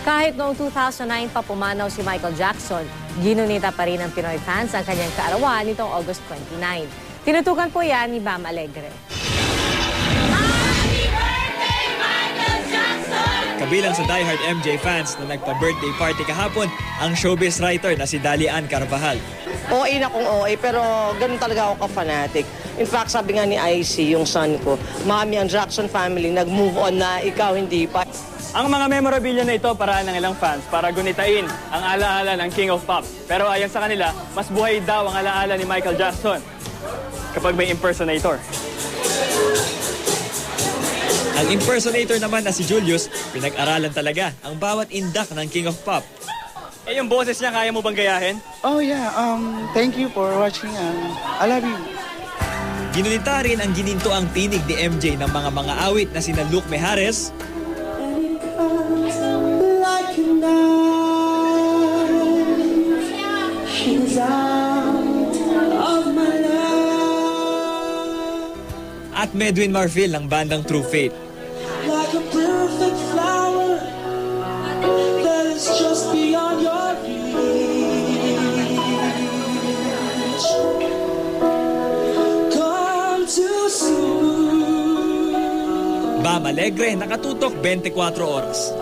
Kahit noong 2009 pa pumanaw si Michael Jackson, ginunita pa rin ng Pinoy fans ang kanyang kaarawan nitong August 29. Tinutukan po yan ni Bam Alegre. Happy birthday, Michael Jackson! Kabilang sa diehard MJ fans na nagpa-birthday party kahapon, ang showbiz writer na si Dali Ann Carvajal. OA na kung OA, pero ganun talaga ako ka-fanatic. In fact, sabi nga ni IC, yung son ko, Mami, ang Jackson family, nag-move on na, ikaw hindi pa. Ang mga memorabilia na ito paraan ng ilang fans para gunitain ang alaala ng King of Pop. Pero ayon sa kanila, mas buhay daw ang alaala ni Michael Jackson kapag may impersonator. Ang impersonator naman na si Julius, pinag-aralan talaga ang bawat indak ng King of Pop. Eh yung boses niya, kaya mo bang gayahin? Oh yeah, thank you for watching. I love you. Ginunita rin ang gininto ang tinig ni MJ ng mga awit na sina Luke Mejares, at Medwin Marfil ng bandang True Faith. Like a perfect flower that is just beyond your reach. Come too soon. Bam Alegre, nakatutok 24 oras.